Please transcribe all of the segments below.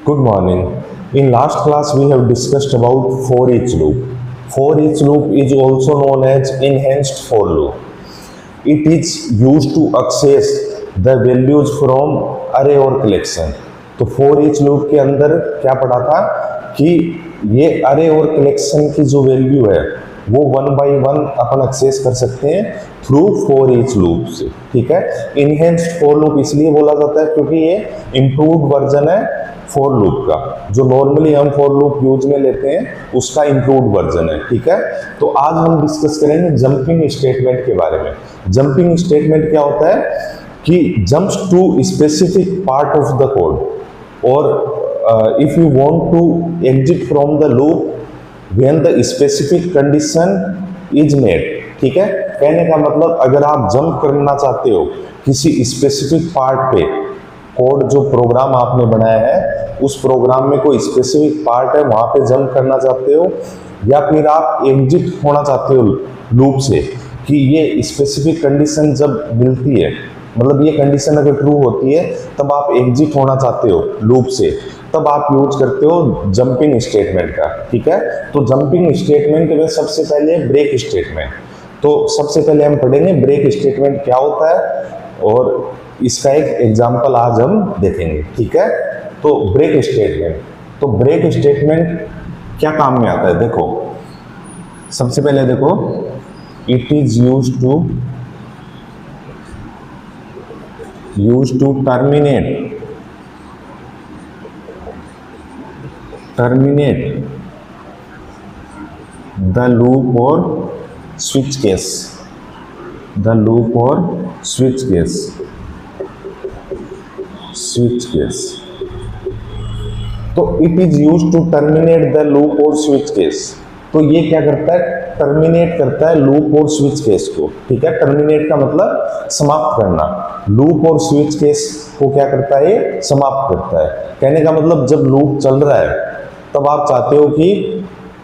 Good morning. In last class, we have discussed about for each loop. For each loop is also known as enhanced for loop. It is used to access the values from array or collection. तो for each loop के अंदर क्या पढ़ा था कि ये array और collection की जो वैल्यू है वो वन बाई वन अपन एक्सेस कर सकते हैं थ्रू फॉर ईच लूप से. ठीक है. इनहेंस्ड फॉर लूप इसलिए बोला जाता है क्योंकि ये इम्प्रूव्ड वर्जन है फॉर लूप का. जो नॉर्मली हम फॉर लूप यूज में लेते हैं उसका इम्प्रूव्ड वर्जन है. ठीक है. तो आज हम डिस्कस करेंगे जंपिंग स्टेटमेंट के बारे में. जंपिंग स्टेटमेंट क्या होता है कि jumps to specific part of the code और if you want to exit from the loop when the specific condition is met. ठीक है. कहने का मतलब अगर आप जंप करना चाहते हो किसी स्पेसिफिक पार्ट पे, कोड जो प्रोग्राम आपने बनाया है उस प्रोग्राम में कोई स्पेसिफिक पार्ट है वहां पे जंप करना चाहते हो, या फिर आप एग्जिट होना चाहते हो लूप से कि ये स्पेसिफिक कंडीशन जब मिलती है, मतलब ये कंडीशन अगर ट्रू होती है तब आप एग्जिट होना चाहते हो लूप से, तब आप यूज करते हो जंपिंग स्टेटमेंट का. ठीक है. तो जंपिंग स्टेटमेंट में सबसे पहले ब्रेक स्टेटमेंट. तो सबसे पहले हम पढ़ेंगे ब्रेक स्टेटमेंट क्या होता है और इसका एक एग्जांपल आज हम देखेंगे. ठीक है. तो ब्रेक स्टेटमेंट. तो ब्रेक स्टेटमेंट क्या काम में आता है देखो. सबसे पहले देखो, it is used to terminate the loop or switch case. तो it is used to terminate the loop और स्विच केस. तो ये क्या करता है, टर्मिनेट करता है लूप और स्विच केस को. ठीक है. टर्मिनेट का मतलब समाप्त करना. लूप और स्विच केस को क्या करता है, ये समाप्त करता है. कहने का मतलब जब लूप चल रहा है तब आप चाहते हो कि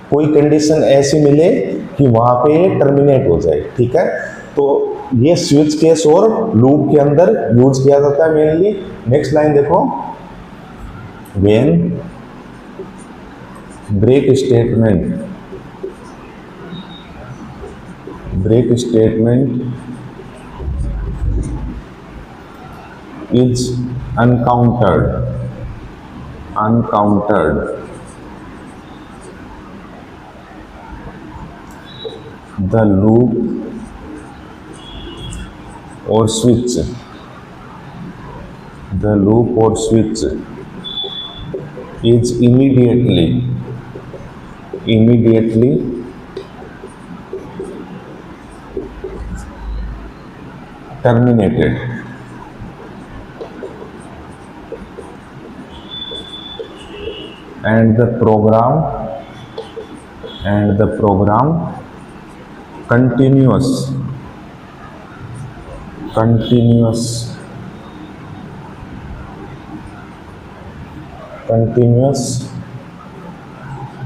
कोई कंडीशन ऐसी मिले कि वहां पे टर्मिनेट हो जाए. ठीक है. तो ये स्विच केस और लूप के अंदर यूज किया जाता है मेनली. नेक्स्ट लाइन देखो, when break statement is encountered the loop or switch is immediately terminated. And the program continuous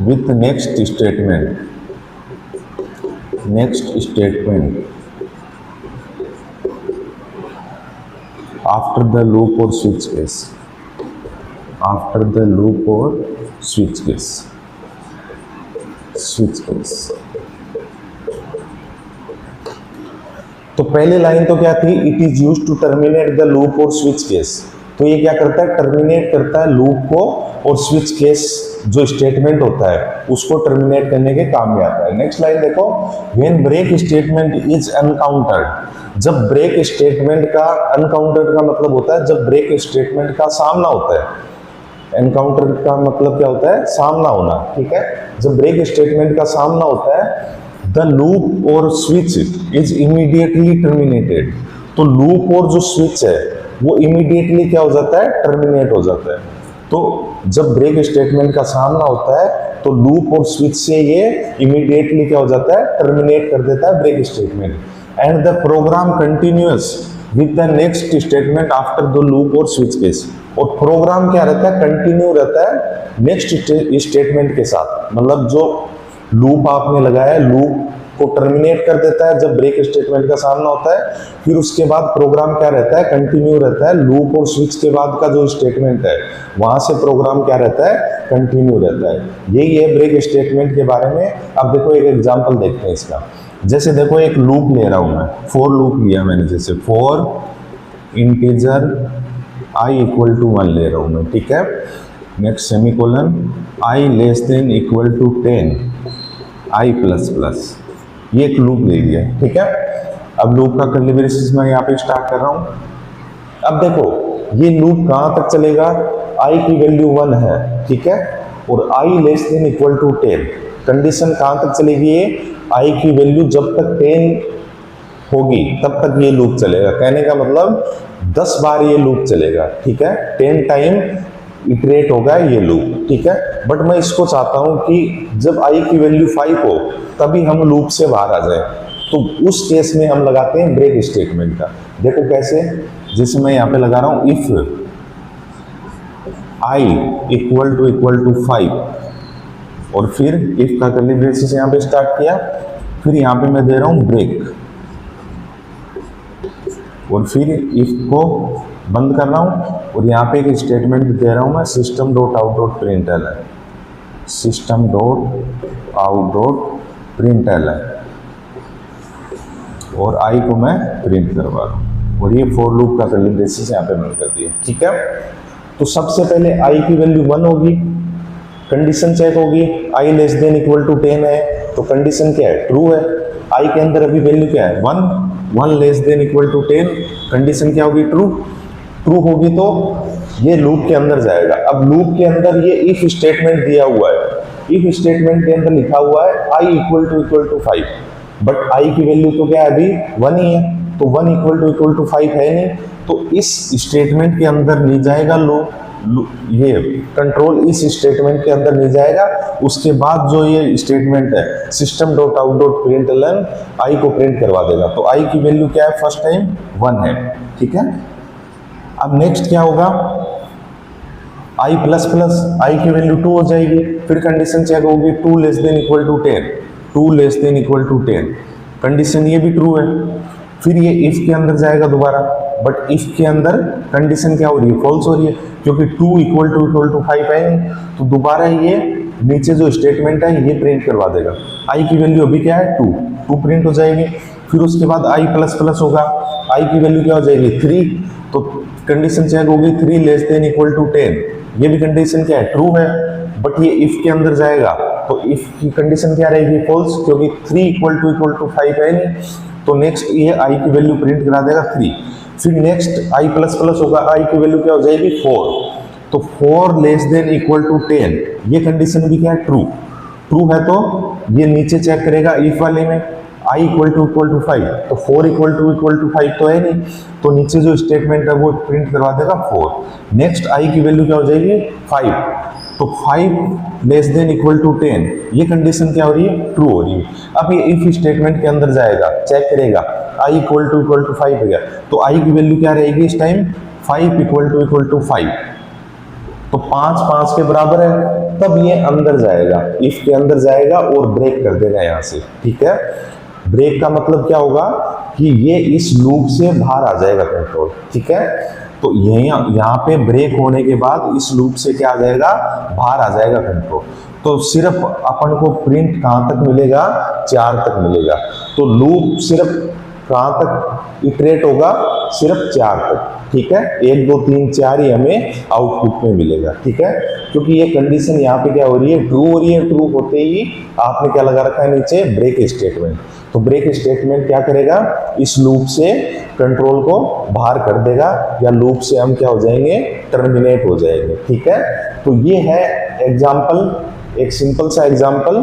with next statement after the loop or switch case. तो पहले line तो क्या थी, it is used to terminate the loop और switch case. तो ये क्या करता है, टर्मिनेट करता है लूप को और स्विच केस जो स्टेटमेंट होता है उसको टर्मिनेट करने के काम में आता है. नेक्स्ट लाइन देखो, व्हेन ब्रेक स्टेटमेंट इज अनकाउंटर्ड. जब ब्रेक स्टेटमेंट का, अनकाउंटर्ड का मतलब होता है जब ब्रेक स्टेटमेंट का सामना होता है. एनकाउंटर का मतलब क्या होता है, सामना होना. ठीक है. जब ब्रेक स्टेटमेंट का सामना होता है, द लूप और स्विच इज इमीडिएटली टर्मिनेटेड. तो लूप और जो स्विच है वो इमीडिएटली क्या हो जाता है, टर्मिनेट हो जाता है. तो जब ब्रेक स्टेटमेंट का सामना होता है तो लूप और स्विच से ये इमीडिएटली क्या हो जाता है, टर्मिनेट कर देता है break statement. And the program continuous with the next statement after the loop और स्विच केस. और प्रोग्राम क्या रहता है, कंटिन्यू रहता है नेक्स्ट स्टेटमेंट के साथ. मतलब जो लूप आपने लगाया, लूप को टर्मिनेट कर देता है जब ब्रेक स्टेटमेंट का सामना होता है। फिर उसके बाद प्रोग्राम क्या रहता है, कंटिन्यू रहता है। लूप और स्विच के बाद का जो स्टेटमेंट है वहां से प्रोग्राम क्या रहता है, कंटिन्यू रहता है। यही है ब्रेक स्टेटमेंट के बारे में। अब देखो एक एग्जांपल देखते हैं इसका। जैसे देखो एक लूप ले रहा हूं मैं, फॉर लूप लिया मैंने, जैसे for integer i equal to 1 ले रहा हूं मैं, ठीक है। Next semicolon i less than equal to 10 i plus plus, ये एक लूप ले लिया, ठीक है। अब लूप का कर्ली ब्रेसेस मैं यहाँ पे स्टार्ट कर रहा हूं। अब देखो ये लूप कहां तक चलेगा, i की वैल्यू 1 है, ठीक है, और i less than equal to 10। Condition कहां तक चलेगी, ये i की वैल्यू जब तक 10 होगी तब तक ये लूप चलेगा। कहने का मतलब 10 बार ये लूप चलेगा, ठीक है, 10 टाइम इटरेट होगा ये लूप, ठीक है। बट मैं इसको चाहता हूं कि जब i की वैल्यू 5 हो तभी हम लूप से बाहर आ जाए, तो उस केस में हम लगाते हैं ब्रेक स्टेटमेंट का। देखो कैसे, जैसे मैं यहाँ पे लगा रहा हूं इफ i इक्वल टू 5 और फिर इफ का कर्ली ब्रेसेस यहाँ पे स्टार्ट किया, फिर यहाँ पे मैं दे रहा हूं ब्रेक और फिर इफ को बंद कर रहा हूं और यहाँ पे एक स्टेटमेंट दे रहा हूं मैं system dot out dot println है, system dot out dot println है, और आई को मैं प्रिंट करवा रहा हूं और ये फॉर लूप का कर्ली ब्रेसेस यहाँ पे बंद कर दिया, ठीक है। तो सबसे पहले आई की वैल्यू 1 होगी, कंडीशन चेक होगी, आई लेस देन इक्वल टू 10 है, तो कंडीशन क्या है, ट्रू है। आई के अंदर अभी वैल्यू क्या है, 1 less than equal to 10, condition क्या होगी, ट्रू होगी तो ये लूप के अंदर जाएगा। अब लूप के अंदर ये इफ स्टेटमेंट दिया हुआ है, इफ स्टेटमेंट के अंदर लिखा हुआ है i equal to 5, but i की वैल्यू तो क्या है, अभी 1 ही है, तो 1 इक्वल टू 5 है नहीं, तो इस स्टेटमेंट के अंदर नहीं जाएगा ये कंट्रोल इस स्टेटमेंट के अंदर नहीं जाएगा। उसके बाद जो ये स्टेटमेंट है system dot out dot println I को प्रिंट करवा देगा, तो आई की वैल्यू क्या है, फर्स्ट टाइम 1 है, ठीक है। अब नेक्स्ट क्या होगा, आई प्लस प्लस, आई की वैल्यू 2 हो जाएगी, फिर कंडीशन चेक होगी 2 less than equal to 10, 2 less than equal to 10, condition ये भी ट्रू है। फिर ये इफ के अंदर जाएगा दोबारा, बट इफ के अंदर कंडीशन क्या हो रही है, फॉल्स हो रही है, क्योंकि 2 इक्वल टू 5 है, तो दोबारा ये नीचे जो स्टेटमेंट है ये प्रिंट करवा देगा। आई की वैल्यू अभी क्या है, 2 प्रिंट हो जाएगी। फिर उसके बाद आई प्लस प्लस होगा, आई की वैल्यू क्या हो जाएगी, 3, तो कंडीशन चेक होगी 3 लेस देन इक्वल टू 10, ये भी कंडीशन क्या है, ट्रू है, बट ये इफ के अंदर जाएगा तो इफ की कंडीशन क्या रहेगी, फॉल्स, क्योंकि 3 इक्वल टू 5 है नहीं, तो नेक्स्ट ये आई की वैल्यू प्रिंट करा देगा 3। फिर नेक्स्ट आई प्लस प्लस होगा, आई की वैल्यू क्या हो जाएगी, 4, तो 4 लेस देन इक्वल टू 10, ये कंडीशन भी क्या है, ट्रू है, तो ये नीचे चेक करेगा इफ वाले में आई इक्वल टू 5, तो 4 इक्वल टू 5 तो है नहीं, तो नीचे जो स्टेटमेंट है वो प्रिंट करवा देगा 4। नेक्स्ट आई की वैल्यू क्या हो जाएगी, 5, तो 5 लेस देन इक्वल टू 10, ये कंडीशन क्या हो रही है, ट्रू हो रही है। अब ये इफ स्टेटमेंट के अंदर जाएगा, चेक करेगा आई इक्वल टू 5 है गया, तो आई की वैल्यू क्या रहेगी इस टाइम, 5 इक्वल टू 5, तो 5 के बराबर है, तब ये अंदर जाएगा, इफ के अंदर जाएगा और ब्रेक कर देगा यहाँ से, ठीक है। ब्रेक का मतलब क्या होगा कि ये इस लूप से बाहर आ जाएगा कंट्रोल, ठीक है। तो यहाँ पे ब्रेक होने के बाद इस लूप से क्या आ जाएगा, बाहर आ जाएगा कंट्रोल। तो सिर्फ अपन को प्रिंट कहाँ तक मिलेगा, 4 तक मिलेगा, तो लूप सिर्फ कहाँ तक इटरेट होगा, सिर्फ 4 तक, ठीक है। 1 2 3 4 ही हमें आउटपुट में मिलेगा, ठीक है, क्योंकि ये कंडीशन यहाँ पे क्या हो रही है, ट्रू हो रही है। ट्रू होते ही आपने क्या लगा रखा है नीचे, ब्रेक स्टेटमेंट, तो ब्रेक स्टेटमेंट क्या करेगा, इस लूप से कंट्रोल को बाहर कर देगा, या लूप से हम क्या हो जाएंगे, टर्मिनेट हो जाएंगे, ठीक है। तो ये है एग्जाम्पल, एक सिंपल सा एग्जाम्पल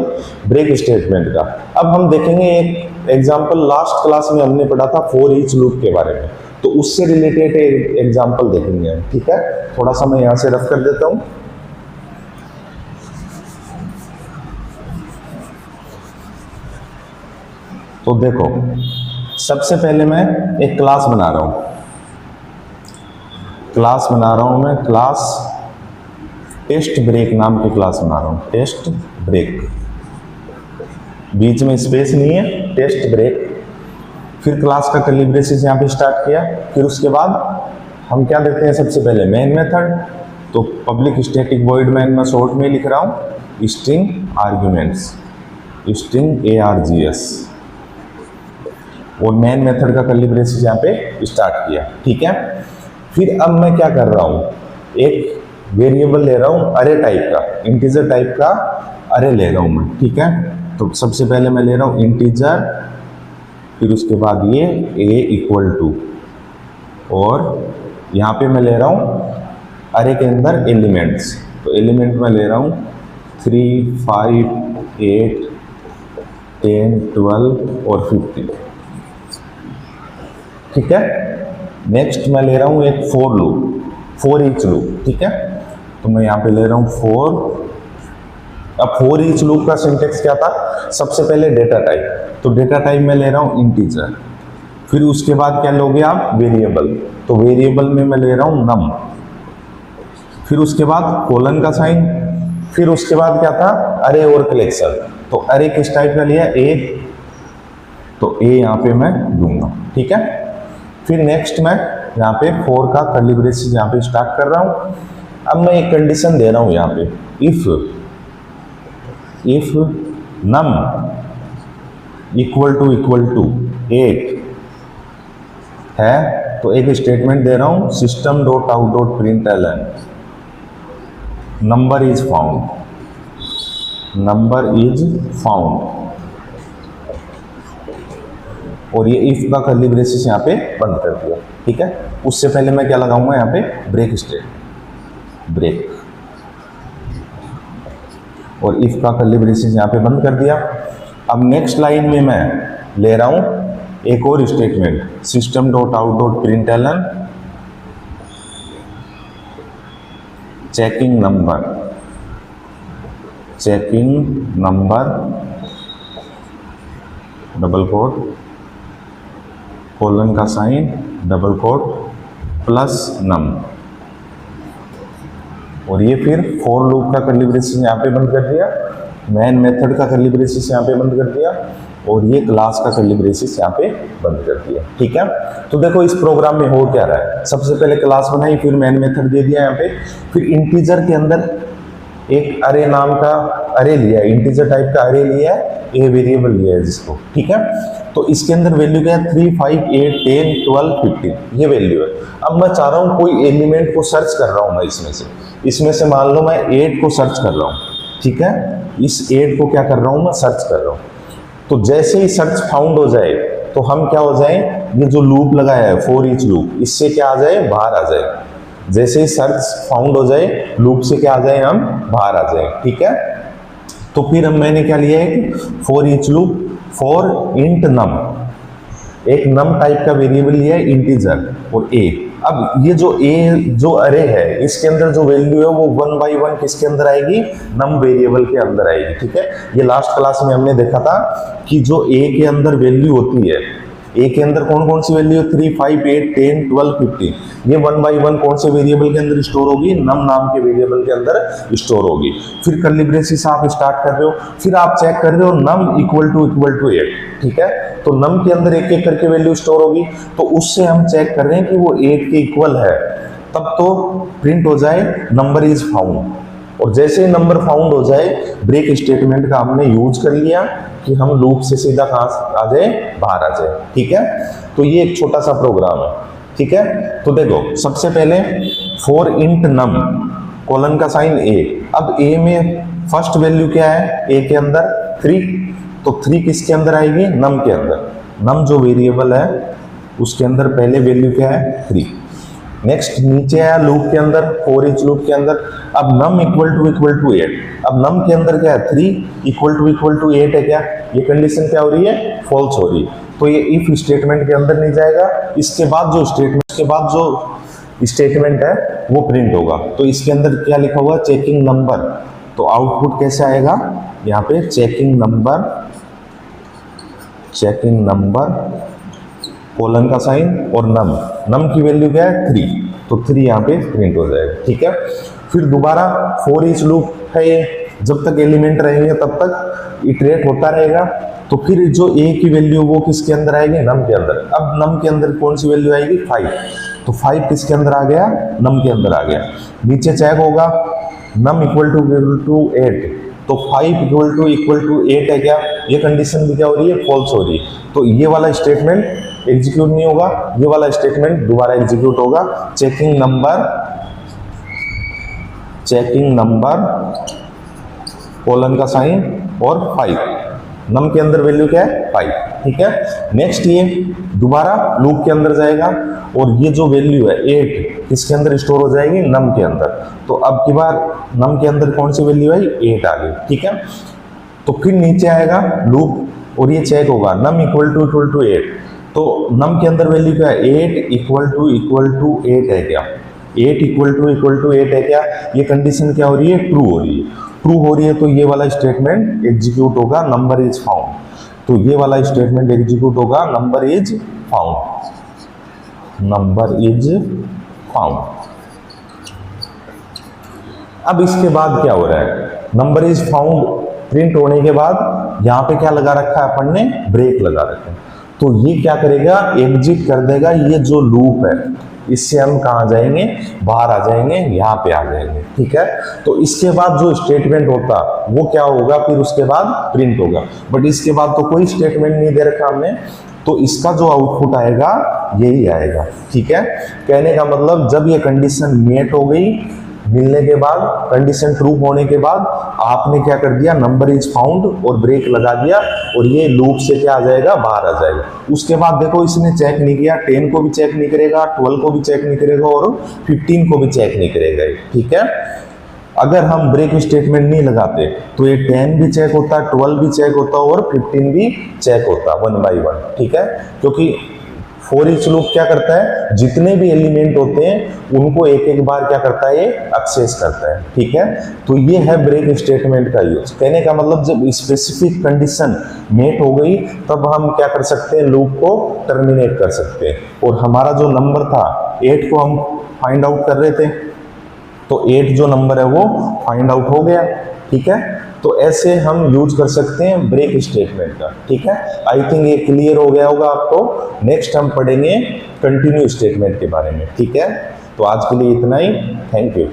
ब्रेक स्टेटमेंट का। अब हम देखेंगे एक एग्जाम्पल, लास्ट क्लास में हमने पढ़ा था फॉर ईच लूप के बारे में, तो उससे रिलेटेड एक एग्जाम्पल देखेंगे हम, ठीक है। थोड़ा सा मैं यहां से रफ कर देता हूं। तो देखो, सबसे पहले मैं एक क्लास बना रहा हूं, मैं क्लास टेस्ट ब्रेक नाम की क्लास बना रहा हूं, टेस्ट ब्रेक। बीच में स्पेस नहीं है, टेस्ट ब्रेक। फिर क्लास का कर्ली ब्रेसेस यहाँ पे स्टार्ट किया। फिर उसके बाद हम क्या देते हैं, सबसे पहले मेन मेथड। तो पब्लिक स्टैटिक वॉइड मेन में शॉर्ट में लिख रहा हूँ स्ट्रिंग आर्ग्यूमेंट्स, स्ट्रिंग ARGS, और मेन मेथड का कर्ली ब्रेसेस यहाँ पे स्टार्ट किया। ठीक है, फिर अब मैं क्या कर रहा हूँ, एक वेरिएबल ले रहा हूँ अरे टाइप का, इंटीजर टाइप का अरे ले रहा हूँ मैं। ठीक है, तो सबसे पहले मैं ले रहा हूँ इंटीजर, फिर उसके बाद ये A=, और यहाँ पे मैं ले रहा हूँ अरे के अंदर एलिमेंट्स। तो एलिमेंट में ले रहा हूँ 3, 5, 8, 10, 12 और 15। ठीक है, नेक्स्ट मैं ले रहा हूँ एक for loop, for each loop. ठीक है, तो मैं यहाँ पे ले रहा हूँ फॉर। अब फॉर ईच लूप का सिंटेक्स क्या था, सबसे पहले डेटा टाइप, तो डेटा टाइप में ले रहा हूँ इंटीजर। फिर उसके बाद क्या लोगे आप, वेरिएबल, तो वेरिएबल में मैं ले रहा हूँ नम। फिर उसके बाद कोलन का साइन। फिर उसके बाद क्या था, अरे और कलेक्शन। तो अरे किस टाइप का लिया, ए, तो ए यहाँ पे मैं दूंगा। ठीक है, फिर नेक्स्ट मैं यहाँ पे फॉर का कर्ली ब्रेसेस यहाँ पे स्टार्ट कर रहा हूँ। अब मैं एक कंडीशन दे रहा हूँ यहाँ पे, इफ नम इक्वल टू 8 है, तो एक स्टेटमेंट दे रहा हूँ system.out.println नंबर इज फाउंड, और ये इफ का कर्ली ब्रेसेस यहाँ पे बंद कर दिया। ठीक है, उससे पहले मैं क्या लगाऊंगा यहाँ पे, ब्रेक, और इफ का कर्ली ब्रेसेस यहाँ पे बंद कर दिया। अब नेक्स्ट लाइन में मैं ले रहा हूँ एक और statement, system.out.println checking number double quote, colon का sign, double quote, plus num, और ये फिर फॉर लूप का कर्ली ब्रेसेस यहाँ पे बंद कर दिया, मेन मेथड का कर्ली ब्रेसेस यहाँ पे बंद कर दिया, और ये क्लास का कर्ली ब्रेसेस यहाँ पे बंद कर दिया। ठीक है, तो देखो इस प्रोग्राम में हो क्या रहा है, सबसे पहले क्लास बनाई, फिर मेन मेथड दे दिया यहाँ पे, फिर इंटीजर के अंदर एक अरे नाम का अरे लिया है, इंटीजर टाइप का अरे लिया है, ए वेरिएबल लिया है जिसको। ठीक है, तो इसके अंदर वैल्यू क्या है, 3, 5, 8, 10, 12, 15, ये वैल्यू है। अब मैं चाह रहा हूँ कोई एलिमेंट को सर्च कर रहा हूँ मैं इसमें से मान लो मैं 8 को सर्च कर रहा हूँ। ठीक है, इस 8 को क्या कर रहा हूँ, मैं सर्च कर रहा हूँ। तो जैसे ही सर्च फाउंड हो जाए तो हम क्या हो जाए, ये जो लूप लगाया है फॉर ईच लूप, इससे क्या आ जाए, बाहर आ जाए। जैसे ही सर्च फाउंड हो जाए लूप से क्या आ जाए, हम बाहर आ जाए। ठीक है, तो फिर हम मैंने क्या लिया है, for each loop for int num, एक नम टाइप का वेरिएबल लिया है इंटीजर और ए। अब ये जो ए जो अरे है इसके अंदर जो वैल्यू है वो 1 by 1 किसके अंदर आएगी, नम वेरिएबल के अंदर आएगी। ठीक है, ये लास्ट क्लास में हमने देखा था कि जो ए के अंदर वैल्यू होती है, ए के अंदर कौन कौन सी वैल्यू है, 3, 5, 8, 10, 12, 15, ये 1 by 1 कौन से वेरिएबल के अंदर स्टोर होगी, नम नाम के वेरिएबल के अंदर स्टोर होगी। फिर कर्ली ब्रेसेस आप स्टार्ट कर रहे हो, फिर आप चेक कर रहे हो नम इक्वल टू 8। ठीक है, तो नम के अंदर एक एक करके वैल्यू स्टोर होगी, तो उससे हम चेक कर रहे हैं कि वो 8 के इक्वल है, तब तो प्रिंट हो जाए नंबर इज फाउंड। और जैसे ही नंबर फाउंड हो जाए, ब्रेक स्टेटमेंट का हमने यूज कर लिया कि हम लूप से सीधा कहां आ जाए, बाहर आ जाए। ठीक है, तो ये एक छोटा सा प्रोग्राम है। ठीक है, तो देखो सबसे पहले फॉर इंट नम कोलन का साइन ए। अब ए में फर्स्ट वैल्यू क्या है, ए के अंदर 3, तो 3 किसके अंदर आएगी, नम के अंदर। नम जो वेरिएबल है उसके अंदर पहले वैल्यू क्या है, 3। नेक्स्ट नीचे आया लूप के अंदर, फॉर ईच लूप के अंदर, अब नम इक्वल टू 8। अब नम के अंदर क्या है, 3 इक्वल टू 8 है क्या, ये कंडीशन क्या हो रही है, फॉल्स हो रही है। तो ये इफ स्टेटमेंट के अंदर नहीं जाएगा, इसके बाद जो स्टेटमेंट है वो प्रिंट होगा। तो इसके अंदर क्या लिखा हुआ, चेकिंग नंबर, तो आउटपुट कैसे आएगा, यहाँ पे चेकिंग नंबर कोलन का साइन और नम की वैल्यू क्या है, 3, तो 3 यहाँ पे प्रिंट हो जाएगा। ठीक है, फिर दोबारा फॉर ईच लूप है ये, जब तक एलिमेंट रहेंगे तब तक इटरेट होता रहेगा। तो फिर जो a की वैल्यू वो किसके अंदर आएगी, नम के अंदर। अब नम के अंदर कौन सी वैल्यू आएगी, 5। तो 5 किसके अंदर आ गया, नम के अंदर आ गया। नीचे चेक होगा, नम इक्वल टू 8, तो 5 इक्वल टू 8 है क्या, ये कंडीशन भी क्या हो रही है, फॉल्स हो रही है। तो ये वाला स्टेटमेंट एग्जीक्यूट नहीं होगा, ये वाला स्टेटमेंट दोबारा एग्जीक्यूट होगा। चेकिंग नंबर कोलन का साइन और 5, नम के अंदर वैल्यू क्या है, 5। ठीक है, नेक्स्ट ये दोबारा लूप के अंदर जाएगा और ये जो वैल्यू है 8 किसके अंदर स्टोर हो जाएगी, नम के अंदर। तो अब की बार नम के अंदर कौन सी वैल्यू आई, 8 आ गई। ठीक है, तो फिर नीचे आएगा लूप और ये चेक होगा, नम इक्वल टू 8। तो नम के अंदर वैल्यू क्या है, 8 इक्वल टू 8 है क्या, 8 इक्वल टू 8 है क्या। ये कंडीशन क्या हो रही है, ट्रू हो रही है। ट्रू हो रही है तो ये वाला स्टेटमेंट एग्जीक्यूट होगा, नंबर इज फाउंड। तो ये वाला स्टेटमेंट एग्जीक्यूट होगा, नंबर इज फाउंड। अब इसके बाद क्या हो रहा है, नंबर इज फाउंड प्रिंट होने के बाद यहाँ पे क्या लगा रखा है अपन ने, ब्रेक लगा रखा है। तो ये क्या करेगा, एग्जिट कर देगा। ये जो लूप है इससे हम कहाँ जाएंगे, बाहर आ जाएंगे, यहाँ पे आ जाएंगे। ठीक है, तो इसके बाद जो स्टेटमेंट होता वो क्या होगा, फिर उसके बाद प्रिंट होगा। बट इसके बाद तो कोई स्टेटमेंट नहीं दे रखा हमने, तो इसका जो आउटपुट आएगा यही आएगा। ठीक है, कहने का मतलब जब ये कंडीशन मेट हो गई, मिलने के बाद, कंडीशन ट्रू होने के बाद आपने क्या कर दिया, नंबर इज फाउंड और ब्रेक लगा दिया और ये लूप से क्या आ जाएगा, बाहर आ जाएगा। उसके बाद देखो इसने चेक नहीं किया, 10 को भी चेक नहीं करेगा, 12 को भी चेक नहीं करेगा और 15 को भी चेक नहीं करेगा। ठीक है, अगर हम ब्रेक स्टेटमेंट नहीं लगाते तो ये 10 भी चेक होता, 12 भी चेक होता और 15 भी चेक होता 1 by 1। ठीक है, क्योंकि फॉर ईच लूप क्या करता है, जितने भी एलिमेंट होते हैं उनको एक एक बार क्या करता है, ये एक्सेस करता है। ठीक है, तो ये है ब्रेक स्टेटमेंट का यूज। कहने का मतलब जब स्पेसिफिक कंडीशन मेट हो गई तब हम क्या कर सकते हैं, लूप को टर्मिनेट कर सकते हैं। और हमारा जो नंबर था 8 को हम फाइंड आउट कर रहे थे, तो 8 जो नंबर है वो फाइंड आउट हो गया। ठीक है, तो ऐसे हम यूज कर सकते हैं ब्रेक स्टेटमेंट का। ठीक है, आई थिंक ये क्लियर हो गया होगा आपको। नेक्स्ट हम पढ़ेंगे कंटिन्यू स्टेटमेंट के बारे में। ठीक है, तो आज के लिए इतना ही, थैंक यू।